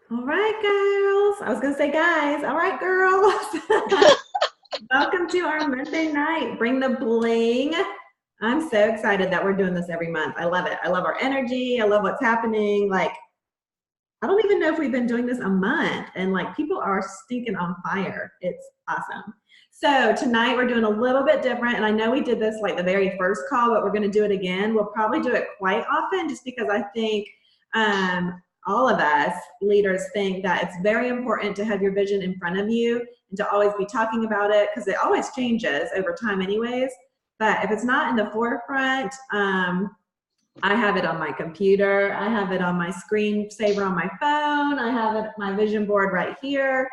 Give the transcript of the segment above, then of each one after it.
All right, girls. I was going to say guys. All right, girls. Welcome to our Monday night. Bring the bling. I'm so excited that we're doing this every month. I love it. I love our energy. I love what's happening. Like, I don't even know if we've been doing this a month, and like, people are stinking on fire. It's awesome. So, tonight we're doing a little bit different. And I know we did this like the very first call, but we're going to do it again. We'll probably do it quite often just because I think all of us leaders think that it's very important to have your vision in front of you and to always be talking about it because it always changes over time, anyways. But if it's not in the forefront, I have it on my computer. I have it on my screensaver on my phone. I have it my vision board right here.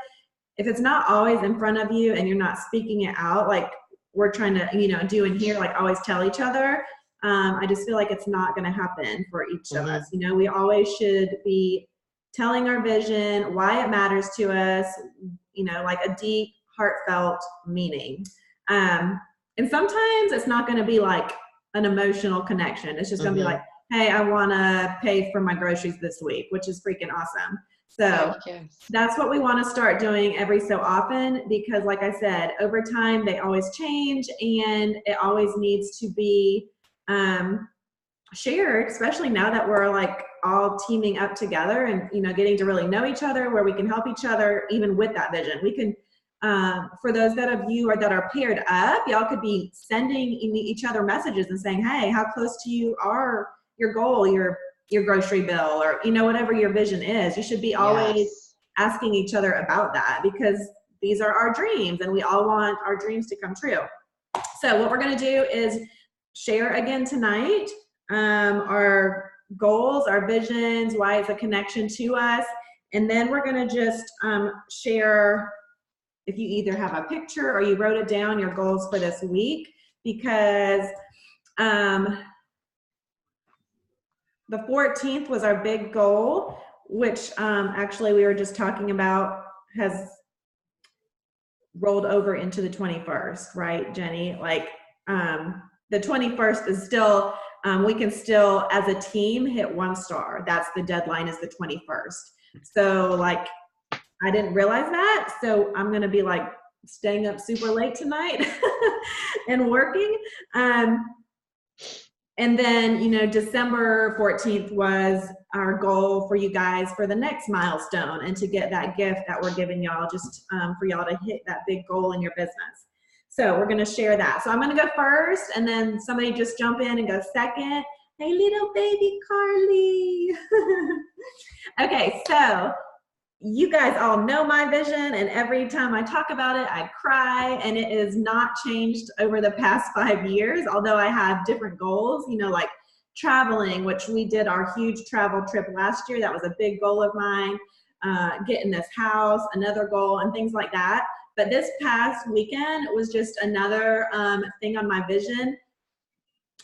If it's not always in front of you and you're not speaking it out, like we're trying to, do in here, like always tell each other, I just feel like it's not going to happen for each of us. We always should be telling our vision, why it matters to us, like a deep, heartfelt meaning. And sometimes it's not going to be like an emotional connection. It's just going to be like, hey, I want to pay for my groceries this week, which is freaking awesome. So that's what we want to start doing every so often because, like I said, over time they always change and it always needs to be shared, especially now that we're like all teaming up together and getting to really know each other, where we can help each other even with that vision. We can for those of you that are paired up, y'all could be sending each other messages and saying, hey, how close to you are your goal, your grocery bill, or whatever your vision is. You should be always asking each other about that because these are our dreams and we all want our dreams to come true. So what we're going to do is share again tonight our goals, our visions, why it's a connection to us, and then we're going to just share if you either have a picture or you wrote it down, your goals for this week, because the 14th was our big goal, which actually we were just talking about has rolled over into the 21st, right, Jenny? Like the 21st is still, we can still, as a team, hit 1 star. That's the deadline, is the 21st. So like, I didn't realize that. So I'm going to be like staying up super late tonight and working. And then, December 14th was our goal for you guys for the next milestone and to get that gift that we're giving y'all, just for y'all to hit that big goal in your business. So we're going to share that. So I'm going to go first and then somebody just jump in and go second. Hey, little baby Carly. Okay, so you guys all know my vision, and every time I talk about it, I cry, and it is not changed over the past 5 years, although I have different goals, like traveling, which we did our huge travel trip last year. That was a big goal of mine. Getting this house, another goal, and things like that. But this past weekend was just another thing on my vision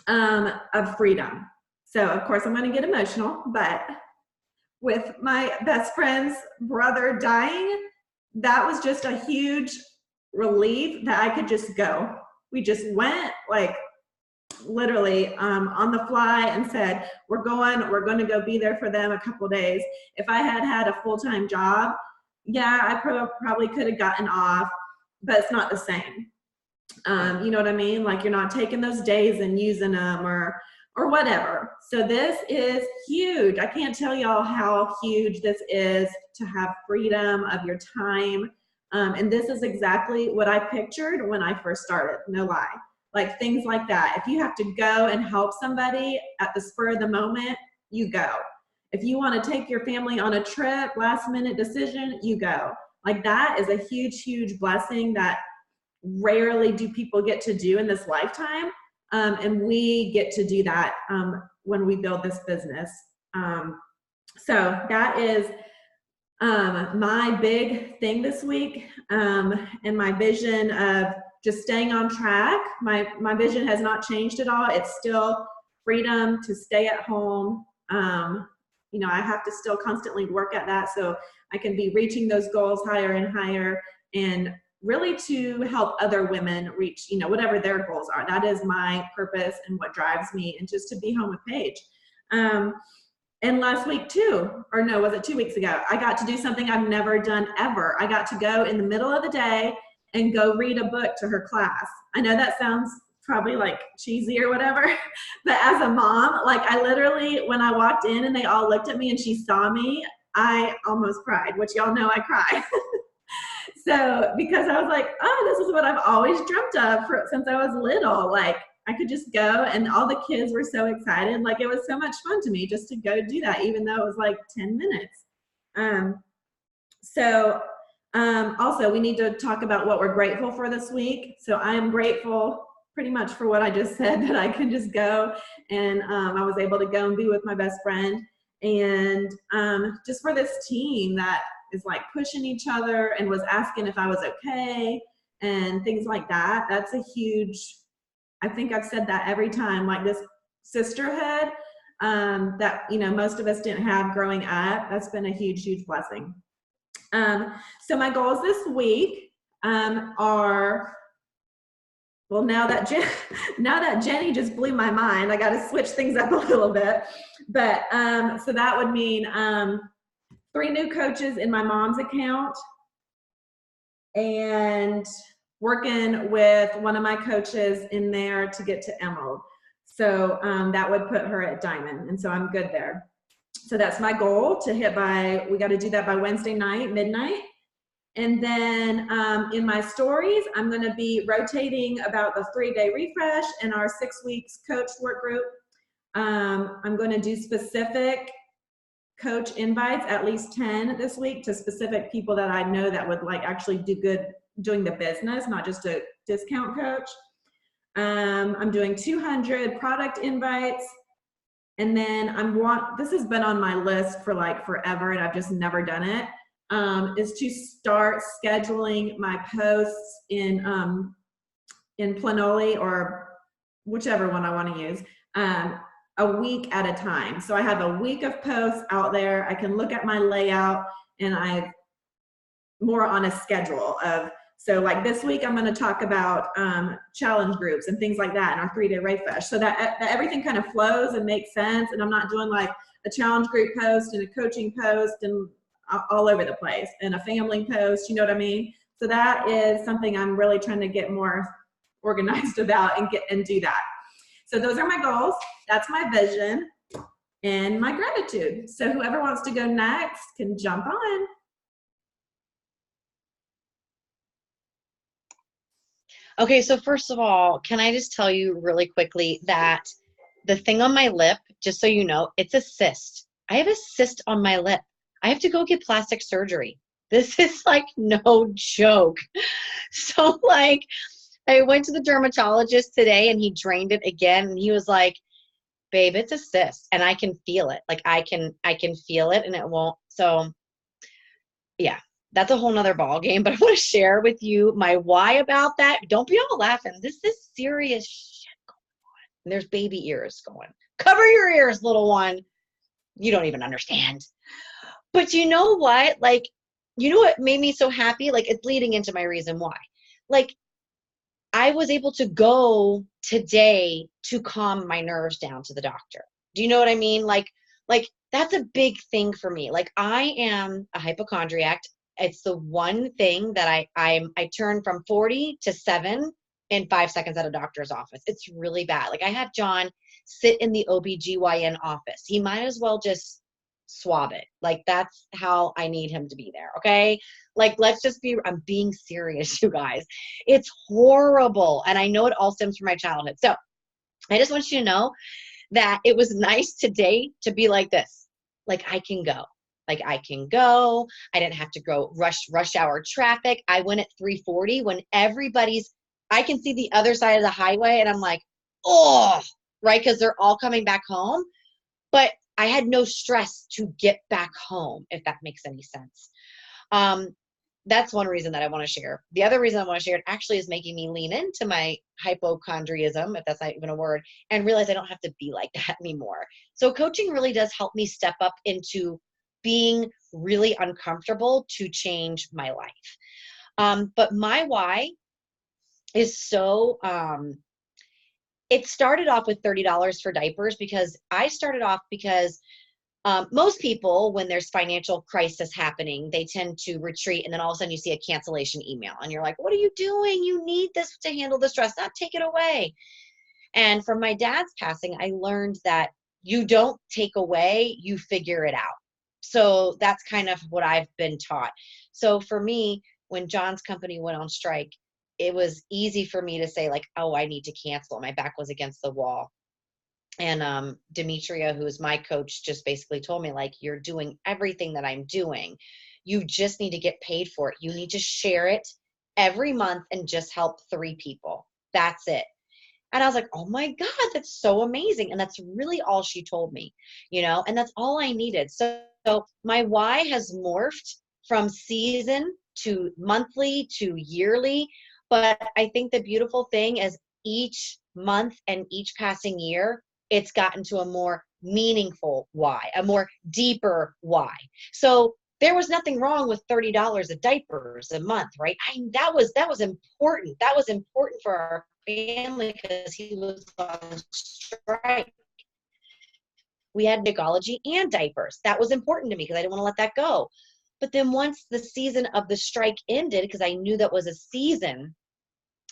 of freedom. So, of course, I'm going to get emotional, but with my best friend's brother dying, that was just a huge relief that I could just go. We just went like literally on the fly and said, we're going to go be there for them a couple days. If I had had a full-time job, yeah, I probably could have gotten off, but it's not the same. You know what I mean? Like you're not taking those days and using them or whatever. So this is huge. I can't tell y'all how huge this is to have freedom of your time. And this is exactly what I pictured when I first started, no lie. Like things like that. If you have to go and help somebody at the spur of the moment, you go. If you want to take your family on a trip, last minute decision, you go. Like that is a huge, huge blessing that rarely do people get to do in this lifetime. And we get to do that when we build this business. So that is my big thing this week, and my vision of just staying on track. My vision has not changed at all. It's still freedom to stay at home. I have to still constantly work at that so I can be reaching those goals higher and higher, and really to help other women reach, whatever their goals are. That is my purpose and what drives me, and just to be home with Paige. And last week too, or no, was it 2 weeks ago? I got to do something I've never done ever. I got to go in the middle of the day and go read a book to her class. I know that sounds probably like cheesy or whatever, but as a mom, like I literally, when I walked in and they all looked at me and she saw me, I almost cried, which y'all know I cry. So because I was like, oh, this is what I've always dreamt of since I was little. Like I could just go and all the kids were so excited. Like it was so much fun to me just to go do that, even though it was like 10 minutes. Also we need to talk about what we're grateful for this week. So I am grateful pretty much for what I just said, that I can just go and I was able to go and be with my best friend, and just for this team that is like pushing each other and was asking if I was okay and things like that. That's a huge, I think I've said that every time, like this sisterhood that, you know, most of us didn't have growing up. That's been a huge, huge blessing. So my goals this week are, well, now that Jenny just blew my mind, I got to switch things up a little bit. But so that would mean 3 new coaches in my mom's account, and working with one of my coaches in there to get to Emerald. So that would put her at Diamond, and so I'm good there. So that's my goal to hit by, we got to do that by Wednesday night, midnight. And then in my stories, I'm going to be rotating about the 3-day refresh and our 6 weeks coach work group. I'm going to do specific coach invites, at least 10 this week, to specific people that I know that would like actually do good doing the business, not just a discount coach. I'm doing 200 product invites. And then this has been on my list for like forever and I've just never done it, is to start scheduling my posts in Planoly or whichever one I want to use, a week at a time. So I have a week of posts out there. I can look at my layout and I've more on a schedule of, so like this week I'm going to talk about challenge groups and things like that in our 3-day refresh, so that everything kind of flows and makes sense, and I'm not doing like a challenge group post and a coaching post and all over the place and a family post, you know what I mean? So that is something I'm really trying to get more organized about and do that. So those are my goals. That's my vision and my gratitude. So whoever wants to go next can jump on. Okay, so first of all, can I just tell you really quickly that the thing on my lip, just so you know, it's a cyst. I have a cyst on my lip. I have to go get plastic surgery. This is like no joke. So like, I went to the dermatologist today and he drained it again and he was like, babe, it's a cyst and I can feel it. Like I can feel it and it won't. So yeah, that's a whole nother ball game, but I want to share with you my why about that. Don't be all laughing. This is serious shit going on. And there's baby ears going. Cover your ears, little one. You don't even understand. But you know what? Like, you know what made me so happy? Like, it's leading into my reason why. Like, I was able to go today to calm my nerves down to the doctor. Do you know what I mean? Like that's a big thing for me. Like, I am a hypochondriac. It's the one thing that I turned from 40 to 7 in 5 seconds at a doctor's office. It's really bad. Like, I had John sit in the OBGYN office. He might as well just swab it. Like, that's how I need him to be there. Okay. Like, I'm being serious, you guys. It's horrible. And I know it all stems from my childhood. So I just want you to know that it was nice today to be like this. Like, I can go. Like, I can go. I didn't have to go rush hour traffic. I went at 3:40 when I can see the other side of the highway and I'm like, oh, right? Because they're all coming back home. But I had no stress to get back home, if that makes any sense. That's one reason that I want to share. The other reason I want to share it actually is making me lean into my hypochondriacism, if that's not even a word, and realize I don't have to be like that anymore. So coaching really does help me step up into being really uncomfortable to change my life. But my why is so, it started off with $30 for diapers because Most people, when there's financial crisis happening, they tend to retreat, and then all of a sudden you see a cancellation email and you're like, what are you doing? You need this to handle the stress, not take it away. And from my dad's passing, I learned that you don't take away, you figure it out. So that's kind of what I've been taught. So for me, when John's company went on strike, it was easy for me to say like, oh, I need to cancel. My back was against the wall. And Demetria, who is my coach, just basically told me, like, you're doing everything that I'm doing. You just need to get paid for it. You need to share it every month and just help 3 people. That's it. And I was like, oh my God, that's so amazing. And that's really all she told me, and that's all I needed. So my why has morphed from season to monthly to yearly. But I think the beautiful thing is each month and each passing year, it's gotten to a more meaningful why, a more deeper why. So there was nothing wrong with $30 of diapers a month, right? That was important. That was important for our family because he was on strike. We had Shakeology and diapers. That was important to me because I didn't want to let that go. But then once the season of the strike ended, because I knew that was a season,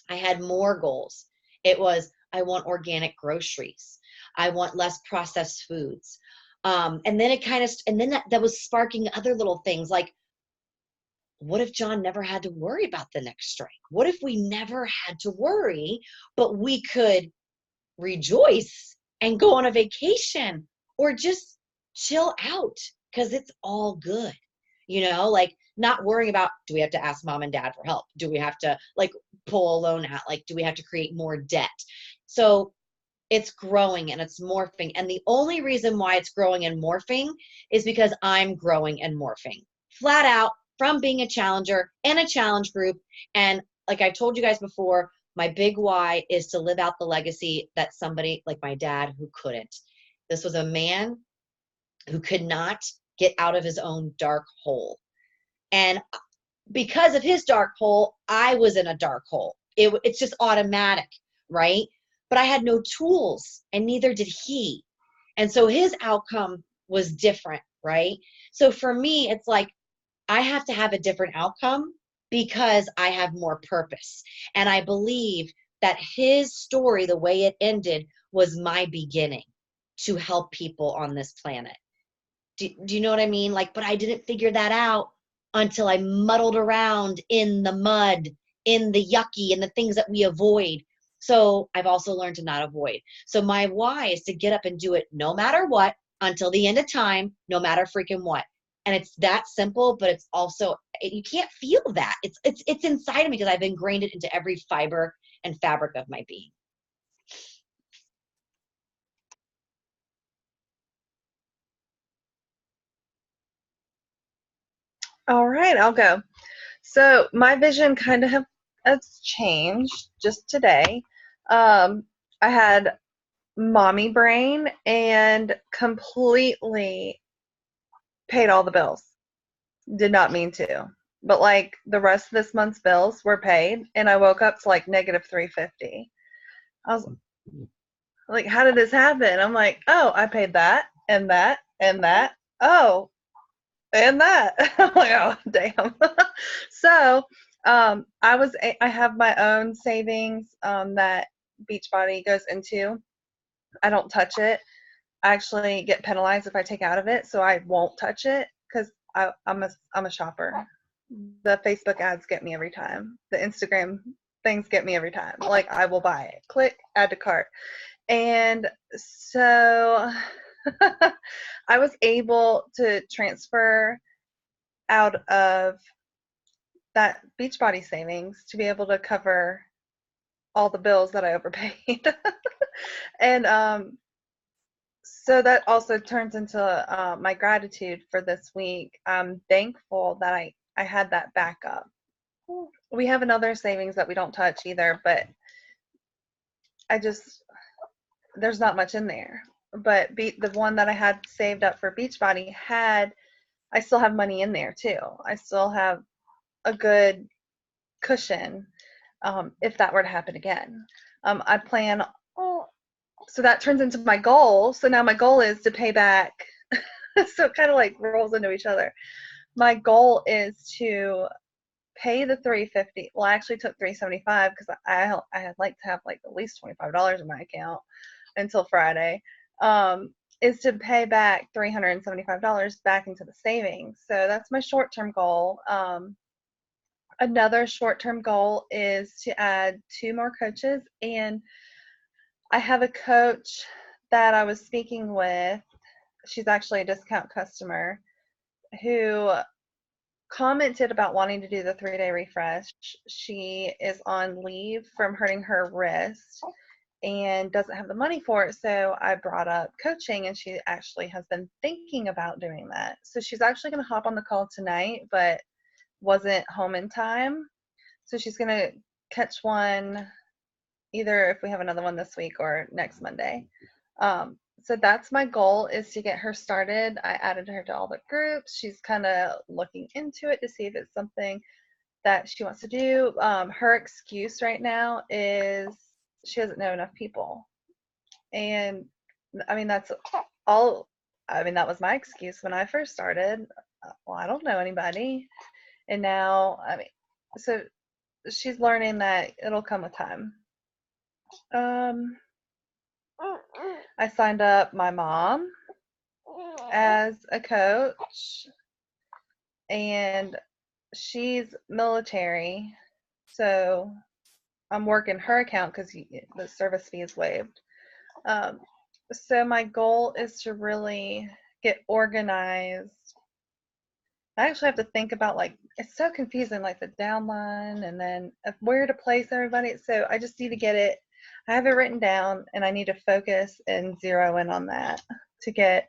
I had more goals. It was, I want organic groceries. I want less processed foods. And then that was sparking other little things like, what if John never had to worry about the next strike? What if we never had to worry, but we could rejoice and go on a vacation or just chill out because it's all good, like not worrying about, do we have to ask mom and dad for help? Do we have to like pull a loan out? Like, do we have to create more debt? So it's growing and it's morphing. And the only reason why it's growing and morphing is because I'm growing and morphing flat out from being a challenger in a challenge group. And like I told you guys before, my big why is to live out the legacy that somebody like my dad who couldn't. This was a man who could not get out of his own dark hole. And because of his dark hole, I was in a dark hole. It's just automatic, right? But I had no tools and neither did he. And so his outcome was different, right? So for me, it's like, I have to have a different outcome because I have more purpose. And I believe that his story, the way it ended, was my beginning to help people on this planet. Do you know what I mean? Like, but I didn't figure that out until I muddled around in the mud, in the yucky, and the things that we avoid. So I've also learned to not avoid. So my why is to get up and do it no matter what, until the end of time, no matter freaking what. And it's that simple, but it's also, you can't feel that. It's inside of me because I've ingrained it into every fiber and fabric of my being. All right, I'll go. So my vision kind of has changed just today. I had mommy brain and completely paid all the bills. Did not mean to. But like the rest of this month's bills were paid and I woke up to like negative 350. I was like, how did this happen? I'm like, oh, I paid that and that and that. Oh, and that. I'm like, oh, damn. So I have my own savings that Beachbody goes into. I don't touch it. I actually get penalized if I take out of it, so I won't touch it because I'm a shopper. The Facebook ads get me every time. The Instagram things get me every time. Like, I will buy it. Click, add to cart. And so I was able to transfer out of that Beachbody savings to be able to cover all the bills that I overpaid. And so that also turns into my gratitude for this week. I'm thankful that I had that backup. We have another savings that we don't touch either, but there's not much in there. But the one that I had saved up for Beachbody I still have money in there too. I still have a good cushion if that were to happen again. I plan, so that turns into my goal. So now my goal is to pay back So it kind of like rolls into each other. My goal is to pay the 350. Well, I actually took 375 because I had like to have like at least $25 in my account until Friday. Is to pay back $375 back into the savings. So that's my short-term goal. Another short-term goal is to add 2 more coaches, and I have a coach that I was speaking with. She's actually a discount customer who commented about wanting to do the 3-day refresh. She is on leave from hurting her wrist and doesn't have the money for it. So I brought up coaching, and she actually has been thinking about doing that. So she's actually going to hop on the call tonight, but wasn't home in time. So she's going to catch one either if we have another one this week or next Monday. So that's my goal, is to get her started. I added her to all the groups. She's kind of looking into it to see if it's something that she wants to do. Her excuse right now is she doesn't know enough people. And I mean, that's all. I mean, that was my excuse when I first started. Well, I don't know anybody. And now, I mean, so she's learning that it'll come with time. I signed up my mom as a coach, and she's military, so I'm working her account because the service fee is waived. So my goal is to really get organized. I actually have to think about, like, it's so confusing, like the downline and then where to place everybody. So I just need to get it. I have it written down, and I need to focus and zero in on that to get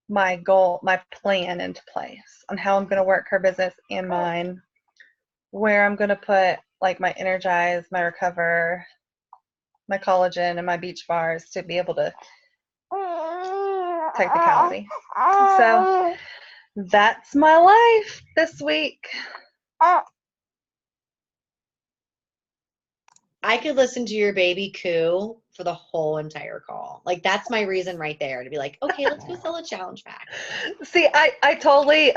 my goal, my plan into place on how I'm going to work her business and mine, where I'm going to put like my Energize, my Recover, my Collagen, and my Beach Bars to be able to technicality. So that's my life this week. I could listen to your baby coo for the whole entire call. Like, that's my reason right there to be like, okay, let's go sell a challenge pack. See, I totally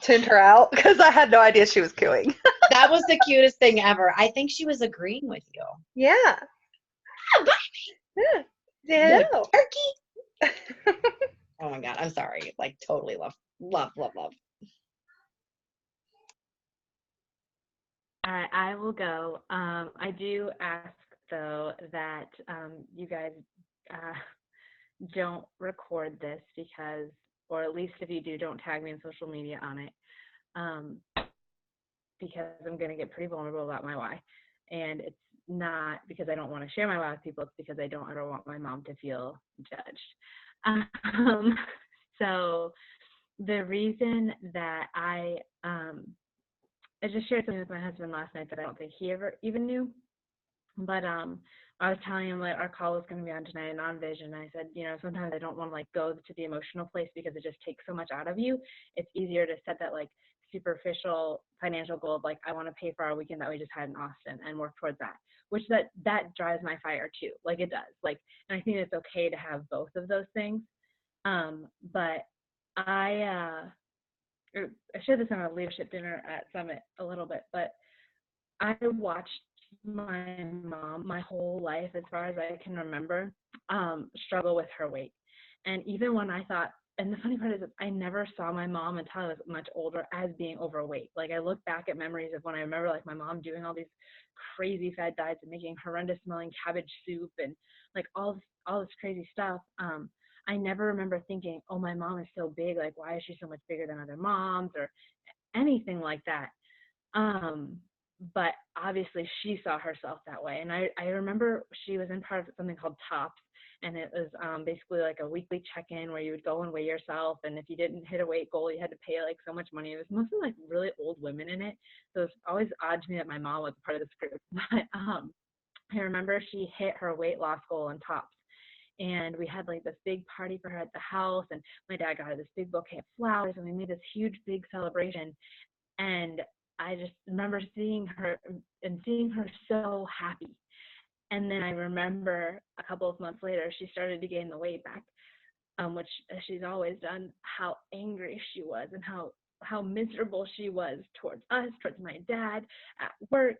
tuned her out because I had no idea she was cooing. That was the cutest thing ever. I think she was agreeing with you. Yeah. Yeah. Yeah. Turkey. Oh my God. I'm sorry. Like, totally love. I will go. I do ask, though, that you guys don't record this because, or at least if you do, don't tag me in social media on it, because I'm going to get pretty vulnerable about my why. And it's not because I don't want to share my why with people. It's because I don't ever want my mom to feel judged. So the reason that I just shared something with my husband last night that I don't think he ever even knew. But I was telling him like our call was going to be on tonight and on vision. I said, you know, sometimes I don't want to like go to the emotional place because it just takes so much out of you. It's easier to set that like superficial financial goal of like, I want to pay for our weekend that we just had in Austin and work towards that, which that drives my fire too. Like it does. Like, and I think it's okay to have both of those things. But I shared this on a leadership dinner at Summit a little bit, but I watched my mom my whole life, as far as I can remember, struggle with her weight. And even when I thought, and the funny part is that I never saw my mom until I was much older as being overweight. Like I look back at memories of when I remember like my mom doing all these crazy fad diets and making horrendous smelling cabbage soup and like all this crazy stuff. I never remember thinking, oh, my mom is so big, like why is she so much bigger than other moms or anything like that. But obviously she saw herself that way. And I remember she was in part of something called TOPS, and it was basically like a weekly check-in where you would go and weigh yourself, and if you didn't hit a weight goal, you had to pay like so much money. It was mostly like really old women in it, so it's always odd to me that my mom was part of this group. But I remember she hit her weight loss goal in TOPS, and we had like this big party for her at the house, and my dad got her this big bouquet of flowers, and we made this huge big celebration. And I just remember seeing her so happy. And then I remember a couple of months later, she started to gain the weight back. which she's always done, how angry she was and how miserable she was towards us, towards my dad at work.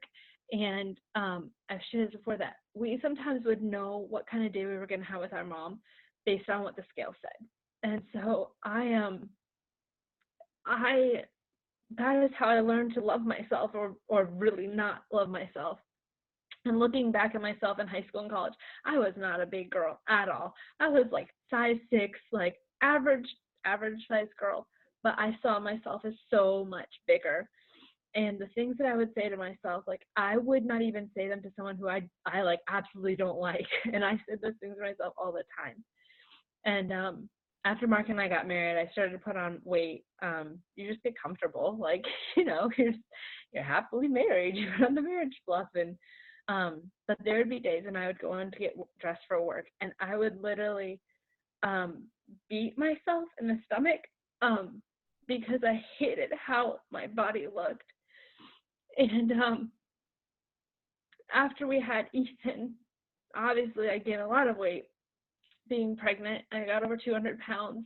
And I've shared this before that we sometimes would know what kind of day we were going to have with our mom based on what the scale said. And so that is how I learned to love myself, or really not love myself. And looking back at myself in high school and college, I was not a big girl at all. I was like size 6, like average size girl, but I saw myself as so much bigger. And the things that I would say to myself, like I would not even say them to someone who I like absolutely don't like. And I said those things to myself all the time. And after Mark and I got married, I started to put on weight. You just get comfortable, like, you know, you're happily married, you're on the marriage bluff. And but there would be days when I would go in to get dressed for work, and I would literally beat myself in the stomach because I hated how my body looked. And after we had Ethan, obviously I gained a lot of weight being pregnant. I got over 200 pounds.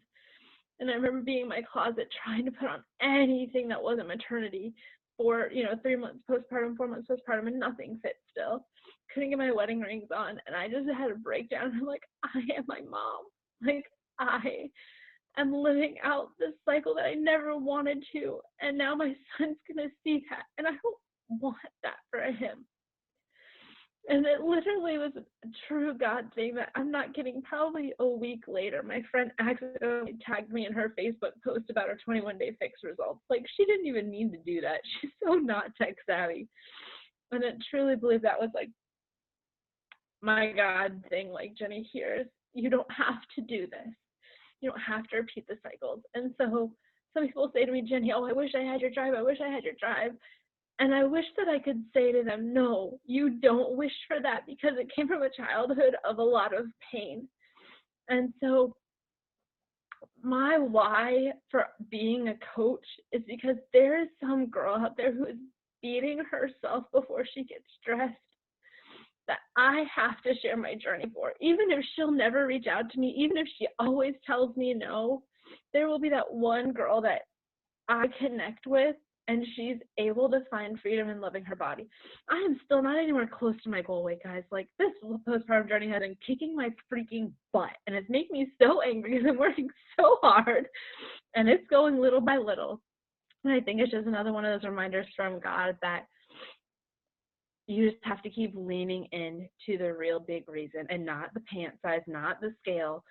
And I remember being in my closet trying to put on anything that wasn't maternity for, 3 months postpartum, 4 months postpartum, and nothing fit still. Couldn't get my wedding rings on. And I just had a breakdown. I'm like, I am my mom. Like, I am living out this cycle that I never wanted to. And now my son's going to see that. And I don't want that for him. And it literally was a true God thing that I'm not kidding. Probably a week later, my friend accidentally tagged me in her Facebook post about her 21-day fix results. Like, she didn't even mean to do that. She's so not tech savvy. And I truly believe that was like my God thing. Like, Jenny, you don't have to do this. You don't have to repeat the cycles. And so some people say to me, Jenny, oh, I wish I had your drive. I wish I had your drive. And I wish that I could say to them, no, you don't wish for that, because it came from a childhood of a lot of pain. And so my why for being a coach is because there is some girl out there who is beating herself before she gets dressed that I have to share my journey for. Even if she'll never reach out to me, even if she always tells me no, there will be that one girl that I connect with, and she's able to find freedom in loving her body. I am still not anywhere close to my goal weight, guys. Like, this postpartum journey has been kicking my freaking butt, and it's making me so angry because I'm working so hard, and it's going little by little. And I think it's just another one of those reminders from God that you just have to keep leaning into the real big reason, and not the pant size, not the scale,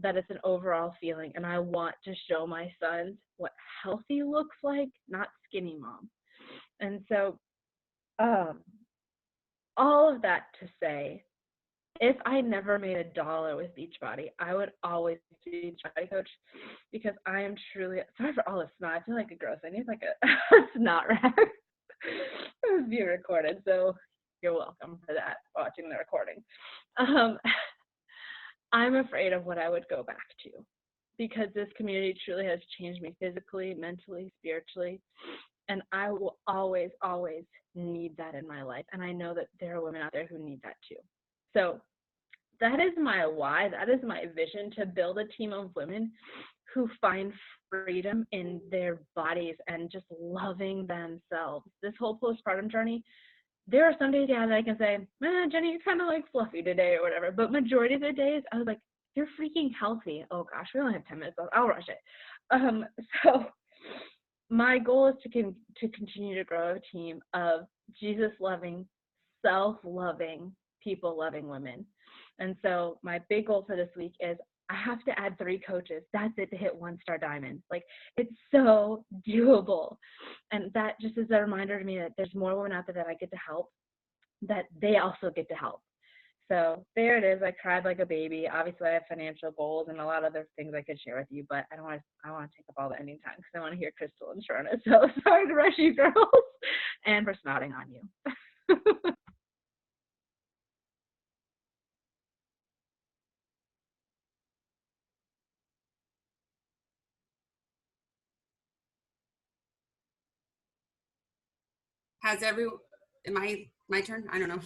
that it's an overall feeling. And I want to show my sons what healthy looks like, not skinny mom. And so all of that to say, if I never made $1 with Beachbody, I would always be a Beachbody coach, because I am truly, sorry for all the snot, I feel like a gross, I need like a snot rack. It was being recorded, so you're welcome for that, watching the recording. I'm afraid of what I would go back to, because this community truly has changed me physically, mentally, spiritually, and I will always, always need that in my life. And I know that there are women out there who need that too. So that is my why. That is my vision, to build a team of women who find freedom in their bodies and just loving themselves. This whole postpartum journey, there are some days, yeah, that I can say, Jenny, you're kind of like fluffy today or whatever. But majority of the days, I was like, you're freaking healthy. Oh gosh, we only have 10 minutes left. I'll rush it. So my goal is to continue to grow a team of Jesus-loving, self-loving, people-loving women. And so my big goal for this week is I have to add 3 coaches. That's it, to hit 1-star diamond. Like, it's so doable. And that just is a reminder to me that there's more women out there that I get to help, that they also get to help. So there it is. I cried like a baby. Obviously, I have financial goals and a lot of other things I could share with you, but I want to take up all the ending time because I want to hear Crystal and Sharna. So sorry to rush you, girls, and for snotting on you. Has am I my turn? I don't know.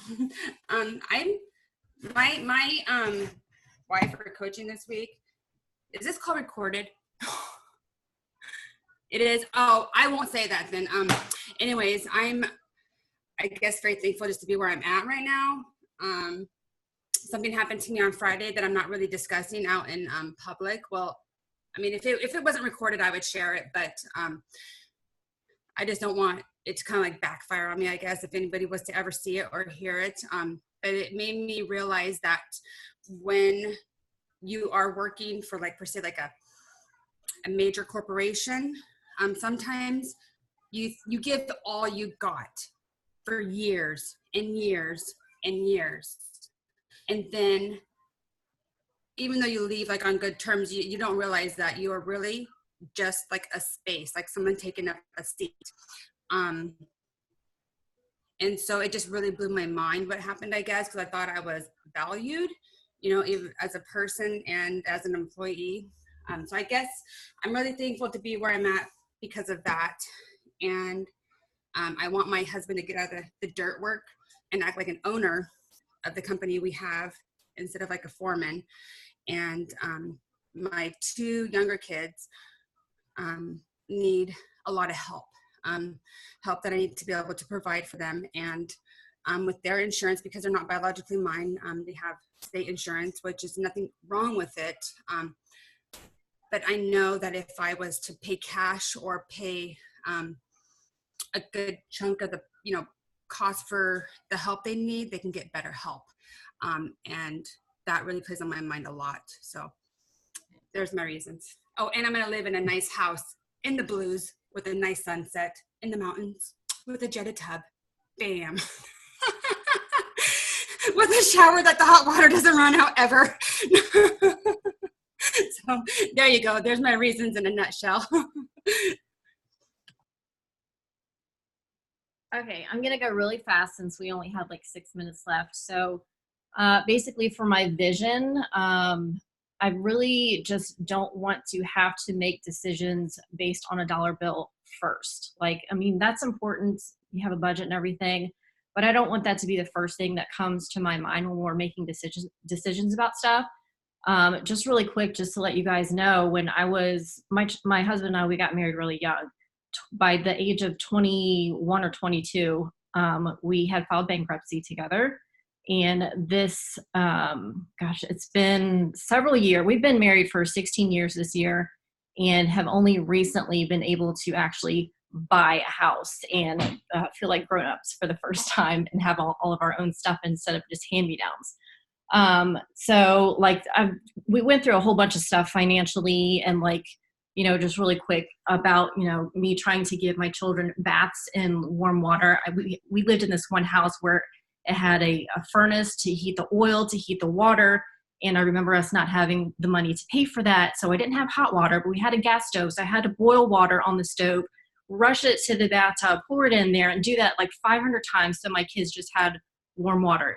I'm my why for coaching this week is this call recorded? It is. Oh, I won't say that then. Anyways, I guess very thankful just to be where I'm at right now. Something happened to me on Friday that I'm not really discussing out in public. Well, I mean, if it wasn't recorded, I would share it, but I just don't want it to kind of like backfire on me, I guess, if anybody was to ever see it or hear it. But it made me realize that when you are working for, like, per se, like a major corporation, sometimes you give all you got for years and years and years. And then even though you leave like on good terms, you don't realize that you are really just like a space, like someone taking up a seat. And so it just really blew my mind what happened, I guess, because I thought I was valued, you know, even as a person and as an employee. So I guess I'm really thankful to be where I'm at because of that. And I want my husband to get out of the dirt work and act like an owner of the company we have instead of like a foreman. And my 2 younger kids need a lot of help that I need to be able to provide for them. And with their insurance, because they're not biologically mine, they have state insurance, which is nothing wrong with it. But I know that if I was to pay cash or pay a good chunk of the, you know, cost for the help they need, they can get better help. And that really plays on my mind a lot. So there's my reasons. Oh, and I'm going to live in a nice house in the Blues with a nice sunset in the mountains with a jetted tub. Bam. With a shower that the hot water doesn't run out ever. So there you go. There's my reasons in a nutshell. Okay, I'm gonna go really fast since we only have like 6 minutes left. So basically for my vision, I really just don't want to have to make decisions based on a dollar bill first. Like, I mean, that's important. You have a budget and everything, but I don't want that to be the first thing that comes to my mind when we're making decisions about stuff. Just really quick, just to let you guys know, when I was, my husband and I, we got married really young. By the age of 21 or 22, we had filed bankruptcy together. And this, gosh, it's been several years. We've been married for 16 years this year and have only recently been able to actually buy a house and feel like grown-ups for the first time and have all of our own stuff instead of just hand-me-downs. So like we went through a whole bunch of stuff financially and like, you know, just really quick about, you know, me trying to give my children baths in warm water. We lived in this one house where it had a furnace to heat the oil, to heat the water. And I remember us not having the money to pay for that. So I didn't have hot water, but we had a gas stove. So I had to boil water on the stove, rush it to the bathtub, pour it in there, and do that like 500 times. So my kids just had warm water.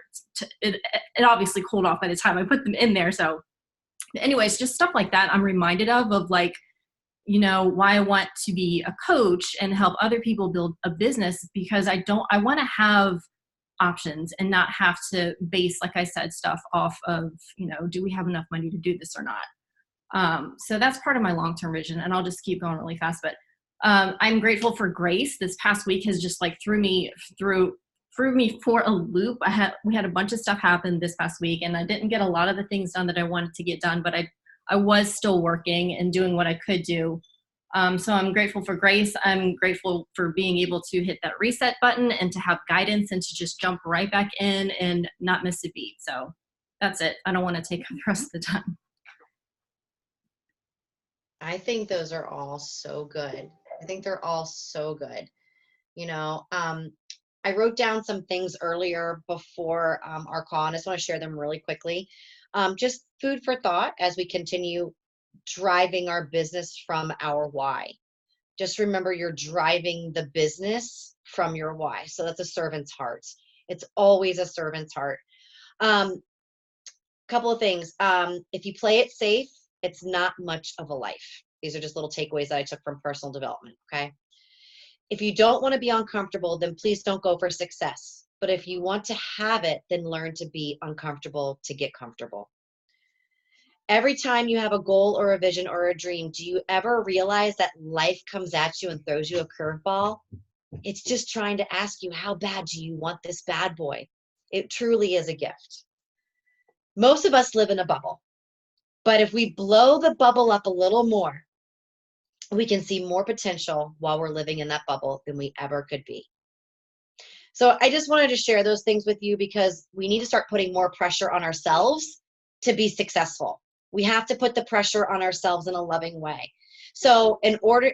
It obviously cooled off by the time I put them in there. So anyways, just stuff like that I'm reminded of like, you know, why I want to be a coach and help other people build a business, because I want to have options and not have to base, like I said, stuff off of, you know, do we have enough money to do this or not? So that's part of my long-term vision, and I'll just keep going really fast. But I'm grateful for grace. This past week has just like threw me for a loop. We had a bunch of stuff happen this past week, and I didn't get a lot of the things done that I wanted to get done, but I was still working and doing what I could do. So I'm grateful for grace. I'm grateful for being able to hit that reset button and to have guidance and to just jump right back in and not miss a beat. So that's it. I don't want to take up the rest of the time. I think those are all so good. I think they're all so good. You know, I wrote down some things earlier before our call, and I just want to share them really quickly. Just food for thought as we continue driving our business from our why. Just remember, you're driving the business from your why. So that's a servant's heart. It's always a servant's heart. Couple of things. If you play it safe, it's not much of a life. These are just little takeaways that I took from personal development. Okay. If you don't want to be uncomfortable, then please don't go for success. But if you want to have it, then learn to be uncomfortable to get comfortable. Every time you have a goal or a vision or a dream, do you ever realize that life comes at you and throws you a curveball? It's just trying to ask you, how bad do you want this bad boy? It truly is a gift. Most of us live in a bubble, but if we blow the bubble up a little more, we can see more potential while we're living in that bubble than we ever could be. So I just wanted to share those things with you because we need to start putting more pressure on ourselves to be successful. We have to put the pressure on ourselves in a loving way. So in order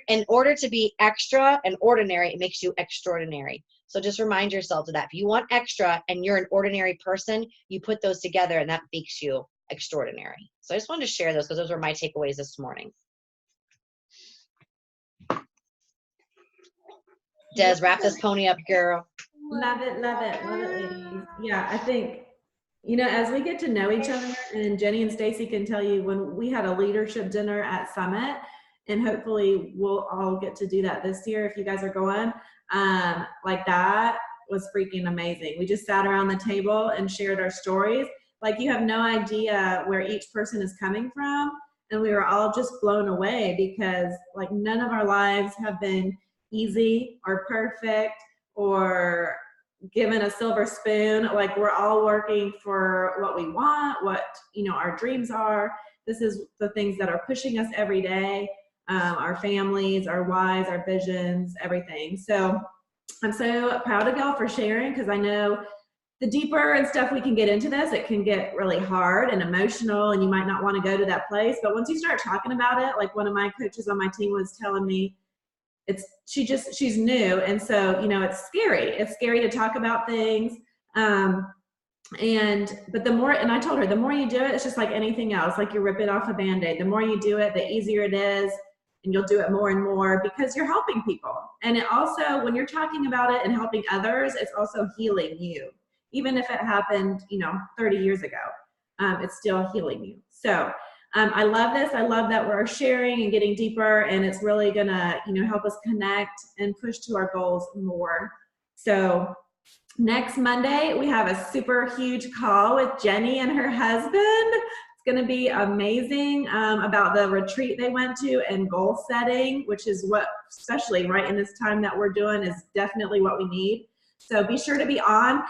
to be extra and ordinary, it makes you extraordinary. So just remind yourself of that. If you want extra and you're an ordinary person, you put those together and that makes you extraordinary. So I just wanted to share those because those were my takeaways this morning. Des, wrap this pony up, girl. Love it, love it, love it, ladies. Yeah, I think, you know, as we get to know each other, and Jenny and Stacy can tell you when we had a leadership dinner at Summit, and hopefully we'll all get to do that this year if you guys are going, like that was freaking amazing. We just sat around the table and shared our stories. Like, you have no idea where each person is coming from, and we were all just blown away because, like, none of our lives have been easy or perfect or given a silver spoon. Like, we're all working for what we want, what, you know, our dreams are. This is the things that are pushing us every day, our families, our whys, our visions, everything. So I'm so proud of y'all for sharing, because I know the deeper and stuff we can get into this, it can get really hard and emotional, and you might not want to go to that place. But once you start talking about it, like one of my coaches on my team was telling me, she's new, and so, you know, it's scary. It's scary to talk about things. But the more, and I told her, the more you do it, it's just like anything else, like you're ripping off a Band-Aid. The more you do it, the easier it is, and you'll do it more and more because you're helping people. And it also, when you're talking about it and helping others, it's also healing you. Even if it happened, you know, 30 years ago, it's still healing you. So I love this. I love that we're sharing and getting deeper, and it's really gonna, you know, help us connect and push to our goals more. So next Monday, we have a super huge call with Jenny and her husband. It's gonna be amazing, about the retreat they went to and goal setting, which is what, especially right in this time that we're doing, is definitely what we need. So be sure to be on.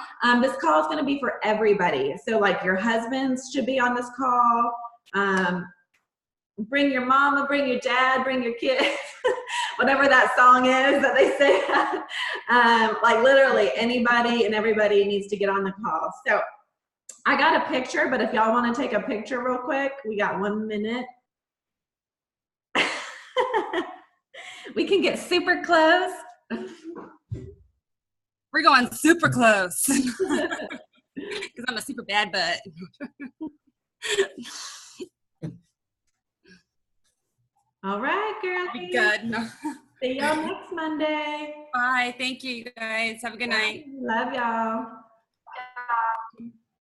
This call is gonna be for everybody. So like your husbands should be on this call. Bring your mama, bring your dad, bring your kids, whatever that song is that they say. Like literally anybody and everybody needs to get on the call. So I got a picture, but if y'all want to take a picture real quick, we got 1 minute. We can get super close. We're going super close because I'm a super bad butt. All right, girlies. Good. No. See y'all next Monday. Bye. Thank you, guys. Have a good night. Love y'all.